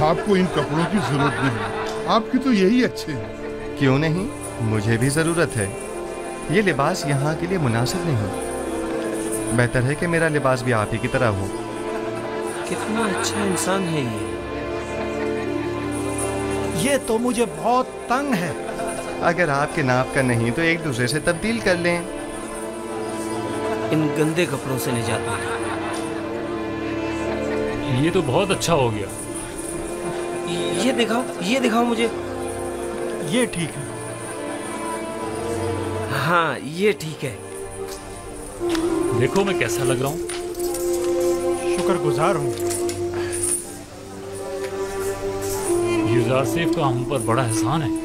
आपको इन कपड़ों की जरूरत नहीं, आपके तो यही अच्छे हैं। क्यों नहीं, मुझे भी जरूरत है। ये लिबास यहाँ के लिए मुनासिब नहीं। बेहतर है कि मेरा लिबास भी आप ही की तरह हो। कितना अच्छा इंसान है ये तो मुझे बहुत तंग है। अगर आपके नाप का नहीं तो एक दूसरे से तब्दील कर लें। इन गंदे कपड़ों से निजात मिले। ये तो बहुत अच्छा हो गया। ये दिखाओ मुझे। ये ठीक है। हाँ ये ठीक है। देखो मैं कैसा लग रहा हूँ। शुक्रगुजार हूँ। युजार सेफ का हम पर बड़ा एहसान है।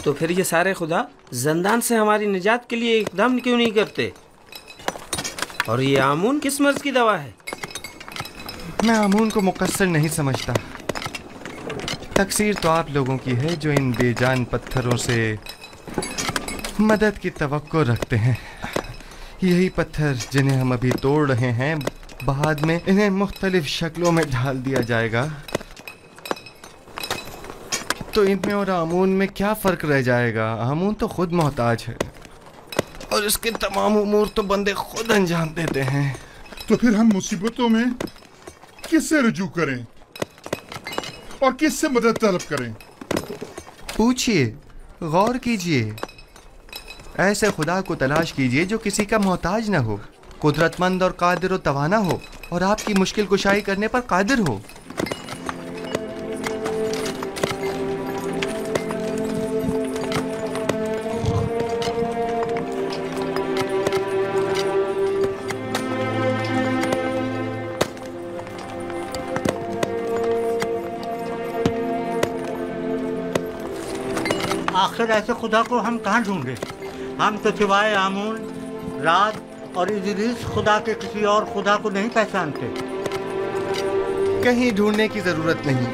तो फिर ये सारे खुदा जंदान से हमारी निजात के लिए एकदम क्यों नहीं करते? और ये आमून किस मर्ज की दवा है? मैं आमून को मुकस्सर नहीं समझता। तकसीर तो आप लोगों की है जो इन बेजान पत्थरों से मदद की तवक्को रखते हैं। यही पत्थर जिन्हें हम अभी तोड़ रहे हैं, बाद में इन्हें मुख्तलिफ शक्लों में ढाल दिया जाएगा। तो इनमें और आमून में क्या फ़र्क रह जाएगा? आमून तो खुद मोहताज है और इसके तमाम उमूर तो बंदे खुद अंजाम देते हैं। तो फिर हम मुसीबतों में किससे रुजू करें और किससे मदद तलब करें? पूछिए, गौर कीजिए। ऐसे खुदा को तलाश कीजिए जो किसी का मोहताज न हो, कुदरतमंद और कादिर व तवाना हो और आपकी मुश्किल कुशाई करने पर कादिर हो। आखिर ऐसे खुदा को हम कहाँ ढूंढे? हम तो सिवाय आमून, राद और इदरीस खुदा के किसी और खुदा को नहीं पहचानते। कहीं ढूंढने की जरूरत नहीं,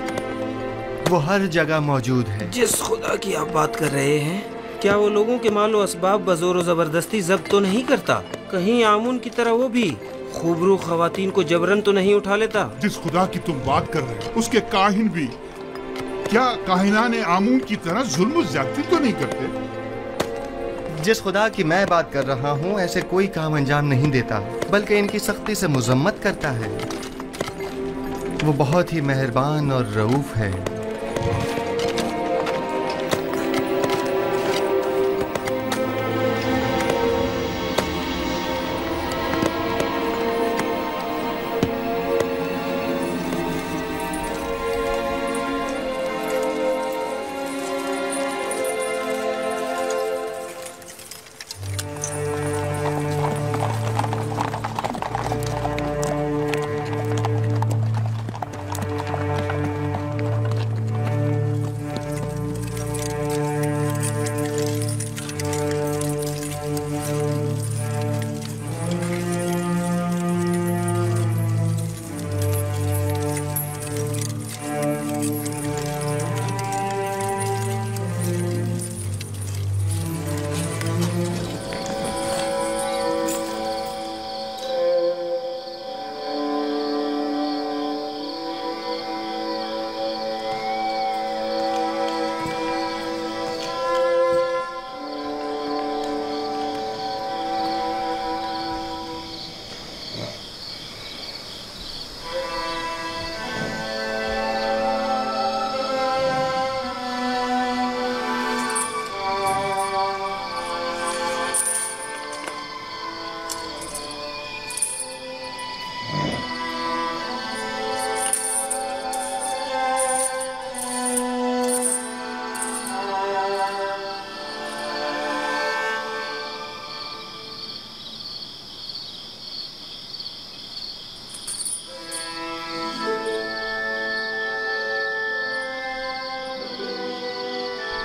वो हर जगह मौजूद है। जिस खुदा की आप बात कर रहे हैं, क्या वो लोगों के मालो असबाब बजोर जबरदस्ती जब्त तो नहीं करता? कहीं आमून की तरह वो भी खूबरू खवातीन को जबरन तो नहीं उठा लेता? जिस खुदा की तुम बात कर रहे हो, उसके काहिन भी क्या काहिनाने आमून की तरह जुल्म ज्यादती तो नहीं करते? जिस खुदा की मैं बात कर रहा हूँ ऐसे कोई काम अंजाम नहीं देता, बल्कि इनकी सख्ती से मुजम्मत करता है। वो बहुत ही मेहरबान और रऊफ है।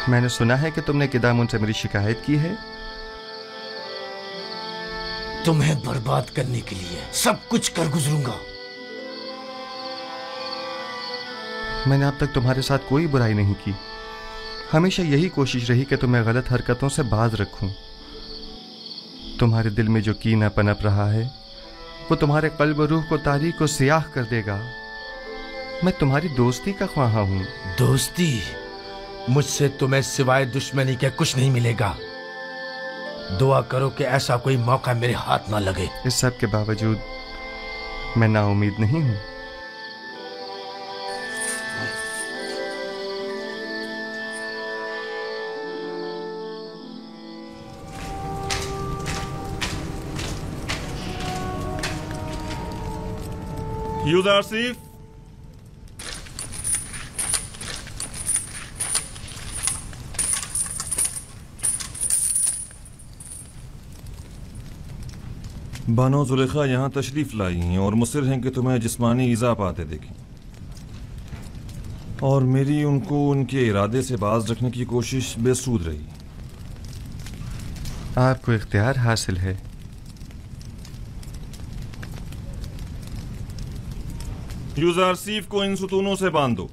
मैंने सुना है कि तुमने किदामुन से मेरी शिकायत की है। तुम्हें बर्बाद करने के लिए सब कुछ कर गुजरूंगा। मैंने अब तक तुम्हारे साथ कोई बुराई नहीं की। हमेशा यही कोशिश रही कि तुम्हें गलत हरकतों से बाज रखूं। तुम्हारे दिल में जो कीना पनप रहा है वो तुम्हारे कल्ब रूह को तारीक और सियाह कर देगा। मैं तुम्हारी दोस्ती का ख्वाहा हूं। दोस्ती? मुझसे तुम्हें सिवाय दुश्मनी के कुछ नहीं मिलेगा। दुआ करो कि ऐसा कोई मौका मेरे हाथ ना लगे। इस सब के बावजूद मैं नाउम्मीद नहीं हूं। यूजारसीफ, बानो जुलेखा यहाँ तशरीफ लाई हैं और मुसिर हैं कि तुम्हें जिस्मानी ईज़ा पाते देखें, और मेरी उनको उनके इरादे से बाज रखने की कोशिश बेसूद रही। आपको इख्तियार हासिल है। यूजारसीफ को इन सुतूनों से बांध दो।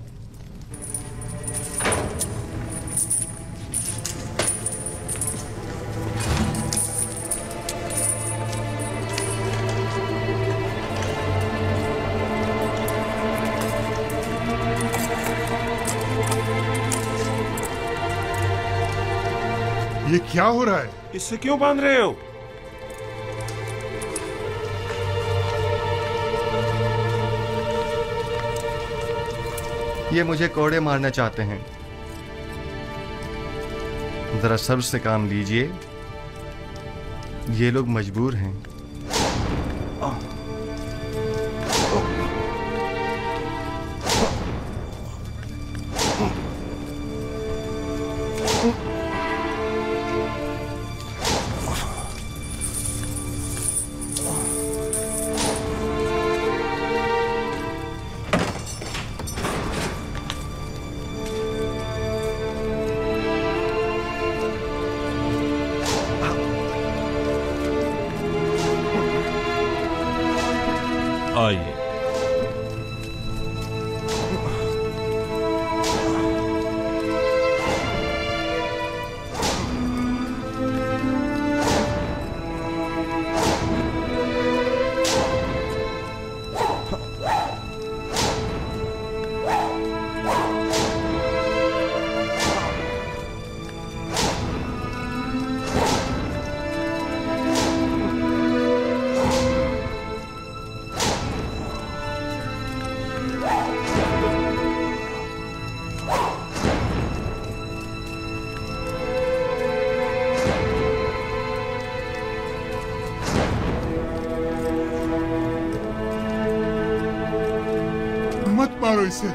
ये क्या हो रहा है? इससे क्यों बांध रहे हो? ये मुझे कोड़े मारना चाहते हैं। जरा सब्र से काम लीजिए, ये लोग मजबूर हैं। आइए। मत मारो इसे,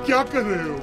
क्या कर रहे हो?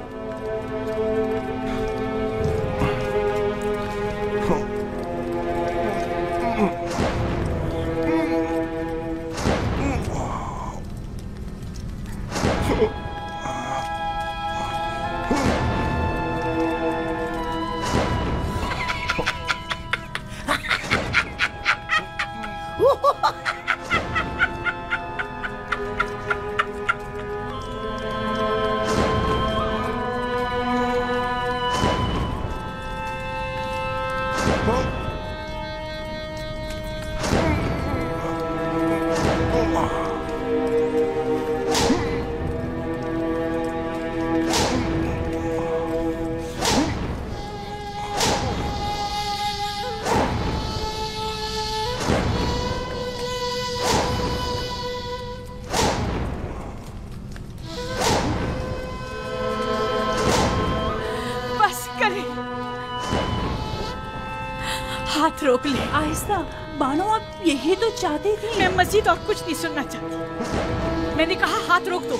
हाथ रोक ले। आहिस्ता। बानो, आप यही तो चाहती थी। मैं मजीद और कुछ नहीं सुनना चाहती। मैंने कहा हाथ रोक दो।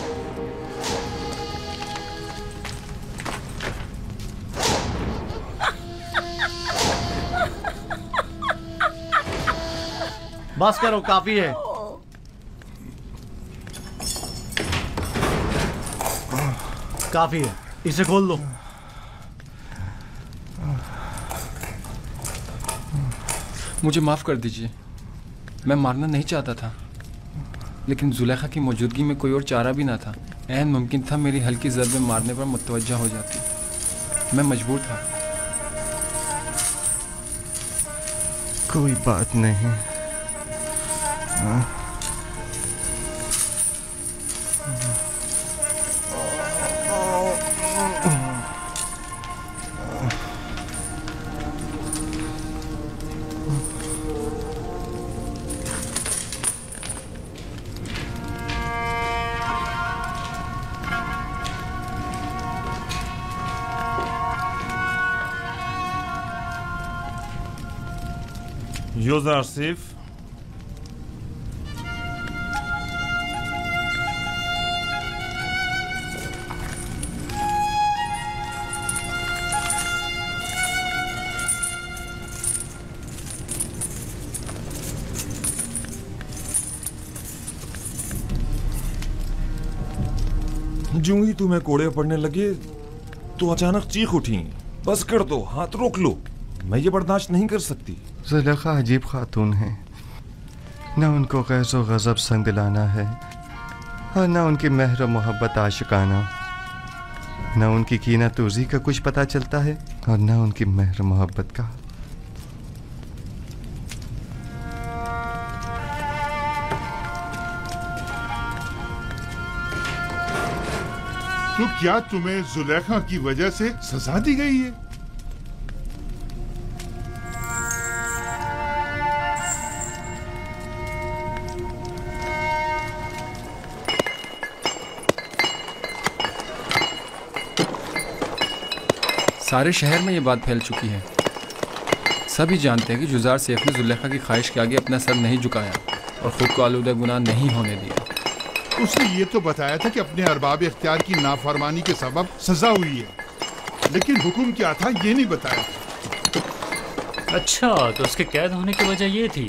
बस करो, काफी है। काफी है, इसे खोल दो। मुझे माफ़ कर दीजिए, मैं मारना नहीं चाहता था, लेकिन जुलेखा की मौजूदगी में कोई और चारा भी ना था। ऐन मुमकिन था मेरी हल्की ज़रबे मारने पर मुतवज्जा हो जाती। मैं मजबूर था। कोई बात नहीं। यूज़र आसिफ, जूं ही तुम्हें कोड़े पड़ने लगे तो अचानक चीख उठी। बस कर दो, हाथ रोक लो, मैं ये बर्दाश्त नहीं कर सकती। जुलेखा अजीब खातून है, न उनको गैज़ो गज़ब संग दिलाना है और न उनकी मेहर मोहब्बत आशिकाना, न उनकी कीना तूज़ी का कुछ पता चलता है और न उनकी मेहर मोहब्बत का। तो क्या तुम्हें जुलेखा की वजह से सजा दी गई है? सारे शहर में ये बात फैल चुकी है। सभी जानते हैं कि जुज़ार सैफ ने जुलेखा की ख्वाहिश के आगे अपना सर नहीं झुकाया और ख़ुद को आलूदा गुनाह नहीं होने दिया। उसने ये तो बताया था कि अपने अरबाब इख्तियार की नाफरमानी के सबब सजा हुई है, लेकिन हुक्म क्या था ये नहीं बताया। अच्छा, तो उसके कैद होने की वजह ये थी।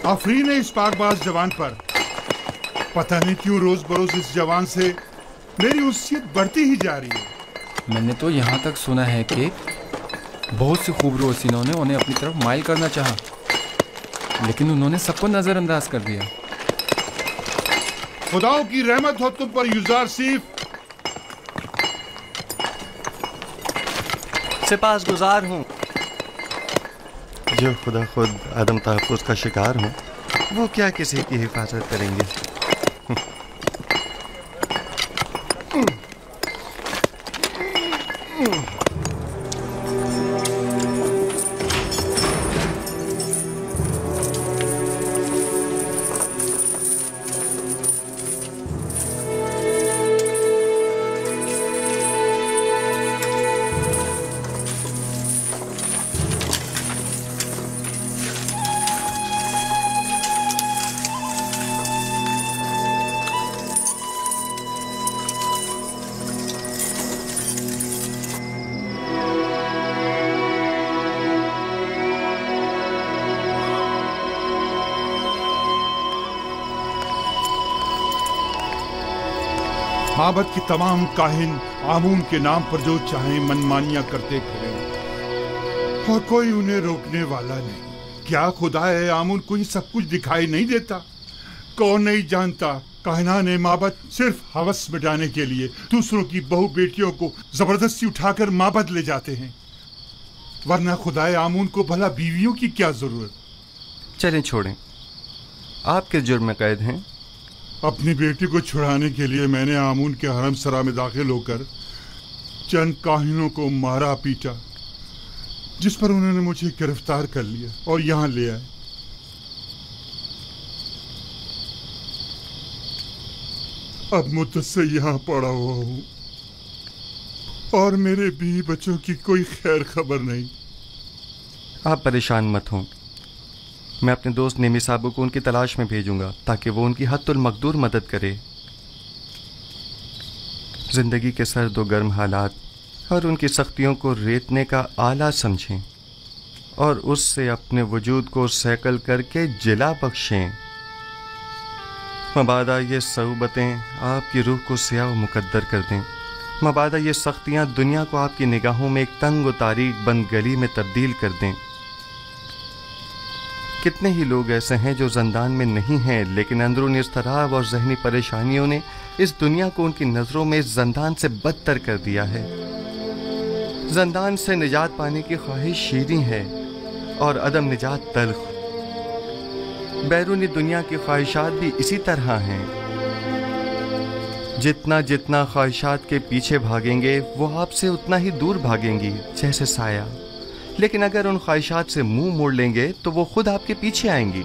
आफरीन है इस पाकबाज जवान पर। पता नहीं क्यों रोज बरोज इस जवान से मेरी उस्सियत बढ़ती ही जा रही है। मैंने तो यहाँ तक सुना है कि बहुत से खूबरू हसीनों ने उन्हें अपनी तरफ माइल करना चाहा, लेकिन उन्होंने सबको नजरअंदाज कर दिया। खुदाओं की रहमत हो तुम पर यूज़र सीफ। सिपासगुजार हूँ। जो खुदा खुद आदम तहफ़्फ़ुज़ का शिकार हूँ, वो क्या किसी की हिफाजत करेंगे। माबद की तमाम काहिन आमून के नाम पर जो चाहे मनमानियां करते फिरे और कोई उन्हें रोकने वाला नहीं। क्या खुदा है आमून को ये सब कुछ दिखाई नहीं देता? कौन नहीं जानता काहिनाने माबद सिर्फ हवस मिटाने के लिए दूसरों की बहू बेटियों को जबरदस्ती उठाकर माबद ले जाते हैं, वरना खुदाए आमून को भला बीवियों की क्या जरूरत। चलें छोड़ें, आप किस जुर्म में कैद हैं? अपनी बेटी को छुड़ाने के लिए मैंने आमून के हरम सरा में दाखिल होकर चंद काहिनों को मारा पीटा, जिस पर उन्होंने मुझे गिरफ्तार कर लिया और यहाँ ले आए। अब मुद्दत से यहाँ पड़ा हुआ हूँ और मेरे बीवी बच्चों की कोई खैर खबर नहीं। आप परेशान मत हों, मैं अपने दोस्त नेमी साहब को उनकी तलाश में भेजूंगा ताकि वो उनकी हद्दुल मकदूर मदद करे। जिंदगी के सर्द और गर्म हालात और उनकी सख्तियों को रेतने का आला समझें और उससे अपने वजूद को सैकल करके जिला बख्शें। मबादा ये सऊबतें आपकी रूह को स्याह मुकद्दर कर दें मबादा ये सख्तियां दुनिया को आपकी निगाहों में एक तंग और तारीक बंद गली में तब्दील कर दें। कितने ही लोग ऐसे हैं जो ज़ंदान में नहीं हैं, लेकिन अंदरूनी इज़्तिराब और ज़हनी परेशानियों ने इस दुनिया को उनकी नज़रों में इस ज़ंदान से बदतर कर दिया है। ज़ंदान से निजात पाने की ख्वाहिश शीरीं है और अदम निजात तल्ख। बैरूनी दुनिया की ख्वाहिशात भी इसी तरह हैं। जितना जितना ख्वाहिशात के पीछे भागेंगे वो आपसे उतना ही दूर भागेंगी, जैसे साया। लेकिन अगर उन ख्वाहिशात से मुंह मोड़ लेंगे तो वो खुद आपके पीछे आएंगी।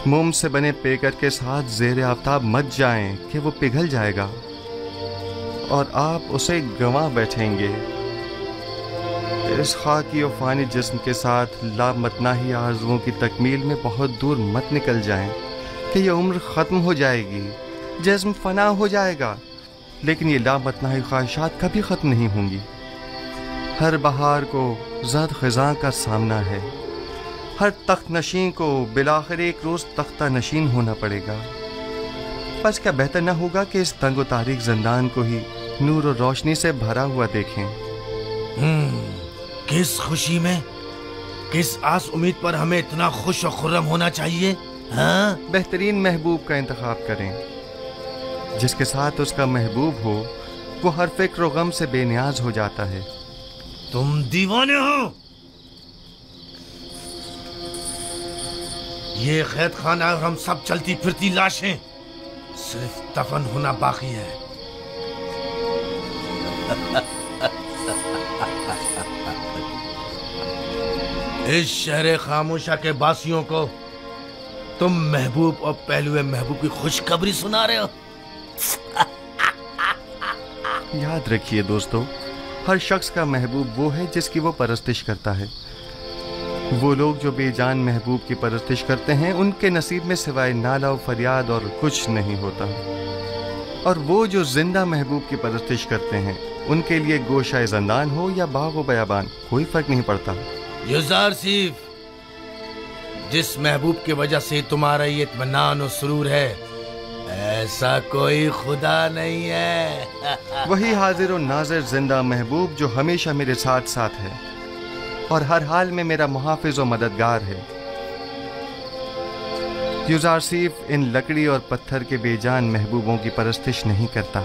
मोम से बने पेकर के साथ ज़ेरे आफ्ताब मत जाएं कि वो पिघल जाएगा और आप उसे गंवा बैठेंगे। इस खाकी और फानी जिस्म के साथ लामतनाही आरज़ुओं की तकमील में बहुत दूर मत निकल जाएं कि ये उम्र ख़त्म हो जाएगी, जिस्म फना हो जाएगा, लेकिन ये लामतनाही ख्वाहिशात कभी ख़त्म नहीं होंगी। हर बहार को ज़द ख़िज़ां का सामना है। हर तख्त नशीं को बिलाखिर एक रोज़ तख्ता नशीन होना पड़ेगा। बस क्या बेहतर न होगा कि इस तंग और तारीक ज़ंदान को ही नूर और रोशनी से भरा हुआ देखें। किस खुशी में, किस आस उम्मीद पर हमें इतना खुश और खुर्रम होना चाहिए? हाँ? बेहतरीन महबूब का इंतखाब करें। जिसके साथ उसका महबूब हो वो हर फिक्र और गम से बेनियाज हो जाता है। तुम दीवाने हो। ये कैद खाना और हम सब चलती फिरती लाशें, सिर्फ दफन होना बाकी है। इस शहर खामोशा के बासियों को तुम महबूब और पहलुए महबूब की खुशखबरी सुना रहे हो। याद रखिए दोस्तों, हर शख्स का महबूब वो है जिसकी वो परस्तिश करता है। वो लोग जो बेजान महबूब की परस्तिश करते हैं उनके नसीब में सिवाय नाला और फरियाद और कुछ नहीं होता। और वो जो जिंदा महबूब की परस्तिश करते हैं उनके लिए गोशाए ज़ंदान हो या बाग व बयाबान कोई फर्क नहीं पड़ता। युज़ार सीफ, जिस महबूब की वजह से तुम्हारा ये इत्मीनान और सुरूर है, ऐसा कोई खुदा नहीं है। वही हाजिर और नाज़िर जिंदा महबूब जो हमेशा मेरे साथ साथ है और हर हाल में मेरा मुहाफिज और मददगार है। युज़ार सीफ इन लकड़ी और पत्थर के बेजान महबूबों की परस्तिश नहीं करता।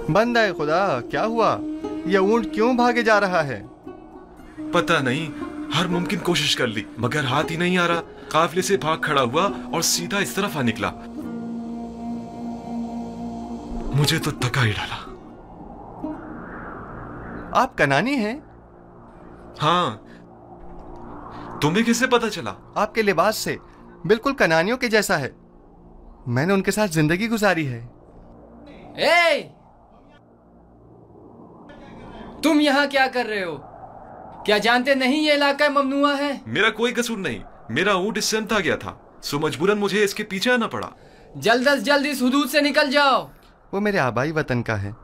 बंद है खुदा, क्या हुआ? यह ऊंट क्यों भागे जा रहा है? पता नहीं, हर मुमकिन कोशिश कर ली मगर हाथ ही नहीं आ रहा। काफिले से भाग खड़ा हुआ और सीधा इस तरफ आ निकला। मुझे तो थका ही डाला। आप कनानी हैं? हाँ, तुम्हें कैसे पता चला? आपके लिबास से बिल्कुल कनानियों के जैसा है। मैंने उनके साथ जिंदगी गुजारी है। ए! तुम यहाँ क्या कर रहे हो? क्या जानते नहीं ये इलाका ममनुआ है? मेरा कोई कसूर नहीं, मेरा ऊंट इससे अनथा गया था, सो मजबूरन मुझे इसके पीछे आना पड़ा। जल्द से जल्द इस हुदूद से निकल जाओ। वो मेरे आबाई वतन का है।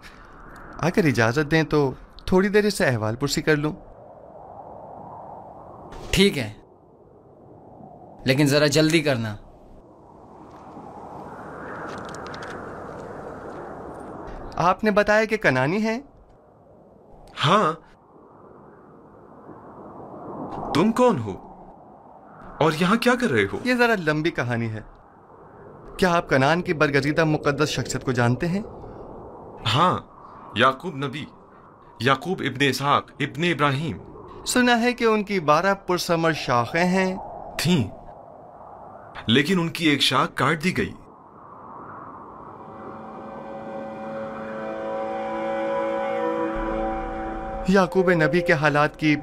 अगर इजाजत दें तो थोड़ी देर इससे अहवाल पुरसी कर लूं। ठीक है, लेकिन जरा जल्दी करना। आपने बताया कि कनानी है? हाँ। तुम कौन हो और यहाँ क्या कर रहे हो? ये जरा लंबी कहानी है। क्या आप कनान की बरगजीदा मुकद्दस शख्सियत को जानते हैं? हाँ, याकूब नबी, याकूब इब्ने इसहाक इब्ने इब्राहिम। सुना है कि उनकी 12 पुरसमर शाखें हैं। थीं, लेकिन उनकी एक शाख काट दी गई। याकूब नबी के हालात की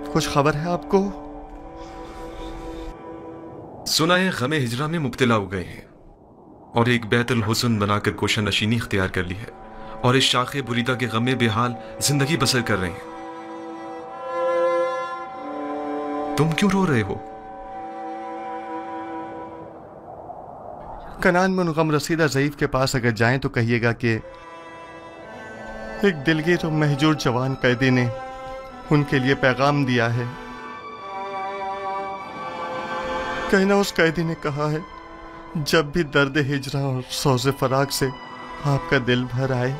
कुछ खबर है आपको? सुना है गमे हिजरा में मुब्तला हो गए हैं और एक बैतुल हुस्न बनाकर कोशा नशीनी इख्तियार कर ली है और इस शाखे बुरीदा के गमे बेहाल जिंदगी बसर कर रहे हैं। तुम क्यों रो रहे हो? कनान में उन गम रसीदा ज़ईफ के पास अगर जाएं तो कहिएगा कि एक दिलगीर और महजूर जवान कैदी ने उनके लिए पैगाम दिया है। कहना उस कैदी ने कहा है, जब भी दर्द हिजरा और सौज़े फराग से आपका दिल भर आए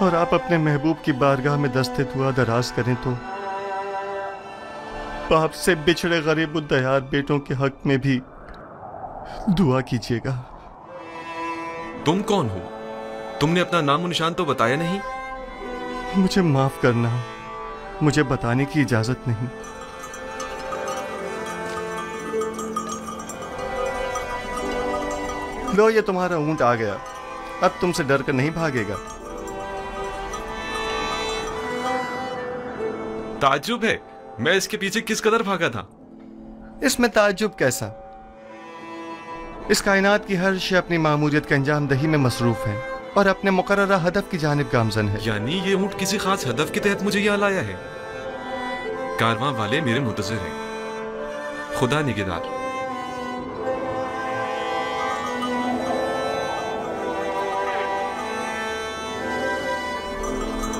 और आप अपने महबूब की बारगाह में दस्ते दुआ दराज करें तो बाप से बिछड़े गरीब उद्दयार बेटों के हक में भी दुआ कीजिएगा। तुम कौन हो? तुमने अपना नाम निशान तो बताया नहीं। मुझे माफ करना, मुझे बताने की इजाजत नहीं। लो, ये तुम्हारा ऊंट आ गया। अब तुमसे डर कर नहीं भागेगा। ताज्जुब है, मैं इसके पीछे किस कदर भागा था। इसमें ताज्जुब कैसा? इस कायनात की हर शय अपनी मामूलियत के अंजाम दही में मसरूफ है और अपने मुकर्ररा हदफ की जानिब गामजन है। यानी ये ऊंट किसी खास हदफ के तहत मुझे यहाँ लाया है। कारवां वाले मेरे मुंतज़िर हैं। खुदा निगहदार।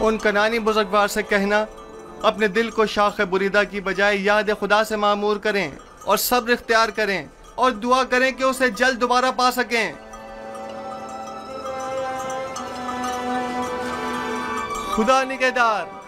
उन कनानी बुजुर्गवार से कहना अपने दिल को शाख बुरीदा की बजाय याद खुदा से मामूर करें और सब्र इख्तियार करें और दुआ करें कि उसे जल्द दोबारा पा सकें। खुदा निगहदार।